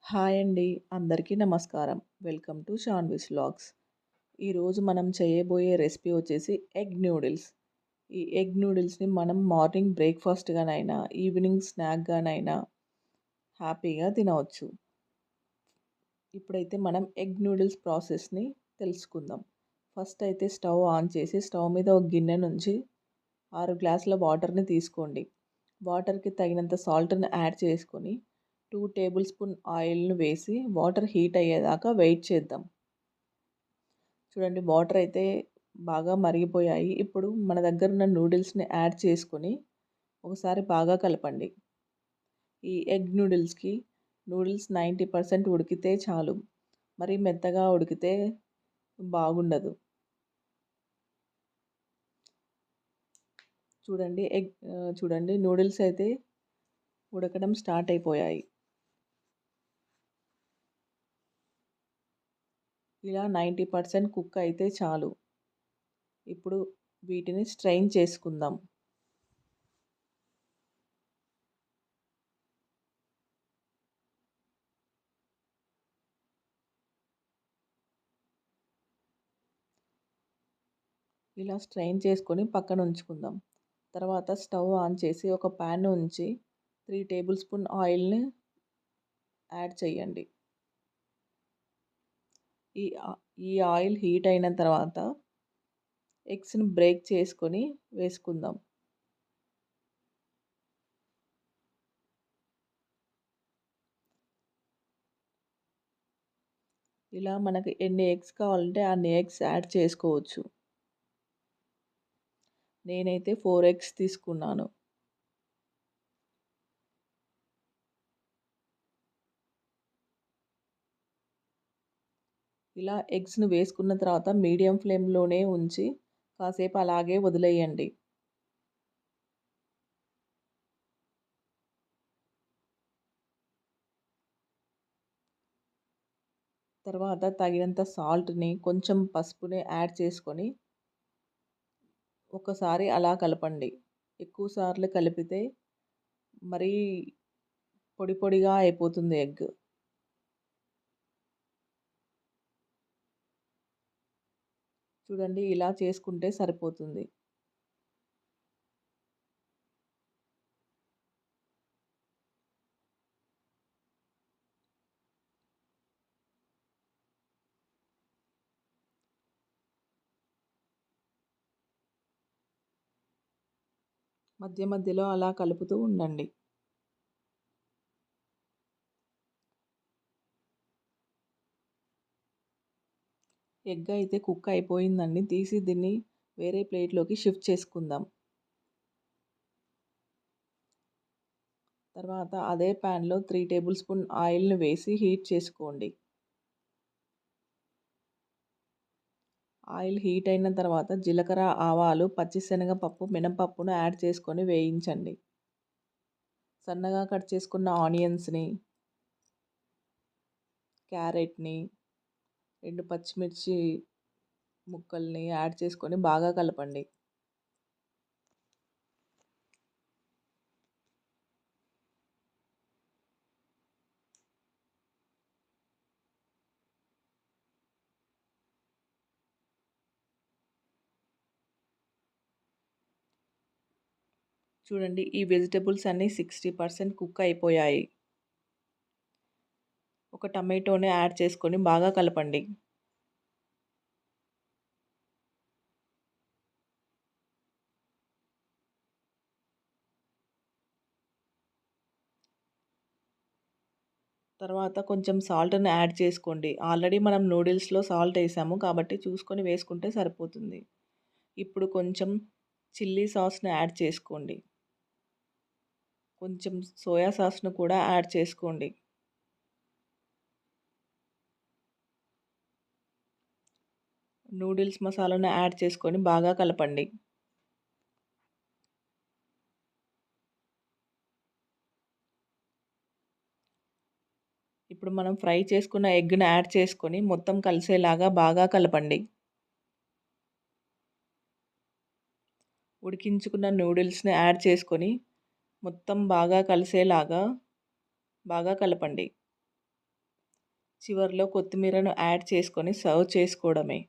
Hi అండి. అందరికీ నమస్కారం. Welcome to Shanvi's vlogs. ఈరోజు మనం చేయబోయే రెసిపీ వచ్చేసి ఎగ్ నూడిల్స్. ఈ ఎగ్ నూడిల్స్‌ని మనం మార్నింగ్ బ్రేక్‌ఫాస్ట్‌గానైనా, ఈవినింగ్ స్నాక్‌గానైనా హ్యాపీగా తినవచ్చు. ఇప్పుడైతే మనం ఎగ్ నూడిల్స్ ప్రాసెస్‌ని తెలుసుకుందాం. ఫస్ట్ అయితే స్టవ్ ఆన్ చేసి స్టవ్ మీద ఒక గిన్నె నుంచి 6 గ్లాసుల వాటర్‌ని తీసుకోండి. వాటర్‌కి తగినంత సాల్ట్‌ని యాడ్ చేసుకొని 2 టేబుల్ స్పూన్ ఆయిల్‌ని వేసి వాటర్ హీట్ అయ్యేదాకా వెయిట్ చేద్దాం. చూడండి, వాటర్ అయితే బాగా మరిగిపోయాయి. ఇప్పుడు మన దగ్గర ఉన్న నూడిల్స్‌ని యాడ్ చేసుకొని ఒకసారి బాగా కలపండి. ఈ ఎగ్ నూడిల్స్‌కి నూడిల్స్ 90% ఉడికితే చాలు. మరి మెత్తగా ఉడికితే బాగుండదు. చూడండి, నూడిల్స్ అయితే ఉడకడం స్టార్ట్ అయిపోయాయి. ఇలా 90% కుక్ అయితే చాలు. ఇప్పుడు వీటిని స్ట్రెయిన్ చేసుకుందాం. ఇలా స్ట్రెయిన్ చేసుకొని పక్కన ఉంచుకుందాం. తర్వాత స్టవ్ ఆన్ చేసి ఒక ప్యాన్ ఉంచి 3 టేబుల్ స్పూన్ ఆయిల్‌ని యాడ్ చేయండి. ఈ ఆ ఈ ఆయిల్ హీట్ అయిన తర్వాత ఎగ్స్‌ని బ్రేక్ చేసుకొని వేసుకుందాం. ఇలా మనకు ఎన్ని ఎగ్స్ కావాలంటే అన్ని ఎగ్స్ యాడ్ చేసుకోవచ్చు. నేనైతే 4 ఎగ్స్ తీసుకున్నాను. ఇలా ఎగ్స్‌ని వేసుకున్న తర్వాత మీడియం ఫ్లేమ్‌లోనే ఉంచి కాసేపు అలాగే వదిలేయండి. తర్వాత తగినంత సాల్ట్‌ని, కొంచెం పసుపుని యాడ్ చేసుకొని ఒకసారి అలా కలపండి. ఎక్కువ సార్లు కలిపితే మరీ పొడి పొడిగా అయిపోతుంది ఎగ్. చూడండి, ఇలా చేసుకుంటే సరిపోతుంది. మధ్య మధ్యలో అలా కలుపుతూ ఉండండి. ఎగ్ అయితే కుక్ అయిపోయిందండి. తీసి దీన్ని వేరే ప్లేట్‌లోకి షిఫ్ట్ చేసుకుందాం. తర్వాత అదే ప్యాన్‌లో 3 టేబుల్ స్పూన్ ఆయిల్‌ని వేసి హీట్ చేసుకోండి. ఆయిల్ హీట్ అయిన తర్వాత జీలకర్ర, ఆవాలు, పచ్చిశనగపప్పు, మినపప్పును యాడ్ చేసుకొని వేయించండి. సన్నగా కట్ చేసుకున్న ఆనియన్స్‌ని, క్యారెట్‌ని, 2 పచ్చిమిర్చి ముక్కల్ని యాడ్ చేసుకొని బాగా కలపండి. చూడండి, ఈ వెజిటబుల్స్ అన్నీ 60% కుక్ అయిపోయాయి. ఒక టమాటోని యాడ్ చేసుకొని బాగా కలపండి. తర్వాత కొంచెం సాల్ట్‌ని యాడ్ చేసుకోండి. ఆల్రెడీ మనం నూడిల్స్‌లో సాల్ట్ ఏసాము కాబట్టి చూసుకొని వేసుకుంటే సరిపోతుంది. ఇప్పుడు కొంచెం చిల్లీ సాస్‌ని యాడ్ చేసుకోండి. కొంచెం సోయా సాస్‌ను కూడా యాడ్ చేసుకోండి. నూడిల్స్ మసాలాను యాడ్ చేసుకొని బాగా కలపండి. ఇప్పుడు మనం ఫ్రై చేసుకున్న ఎగ్‌ని యాడ్ చేసుకొని మొత్తం కలిసేలాగా బాగా కలపండి. ఉడికించుకున్న నూడిల్స్‌ని యాడ్ చేసుకొని మొత్తం బాగా కలిసేలాగా బాగా కలపండి. చివర్లో కొత్తిమీరను యాడ్ చేసుకొని సర్వ్ చేసుకోవడమే.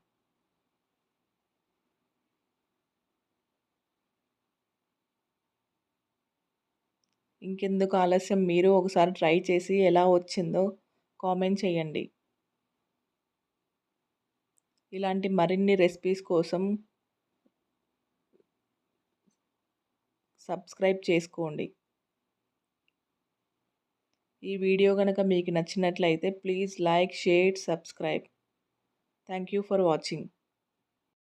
ఇంకెందుకు ఆలస్యం, మీరు ఒకసారి ట్రై చేసి ఎలా వచ్చిందో కామెంట్ చేయండి. ఇలాంటి మరిన్ని రెసిపీస్ కోసం సబ్స్క్రైబ్ చేసుకోండి. ఈ వీడియో గనుక మీకు నచ్చినట్లయితే please like, share, subscribe. Thank you for watching.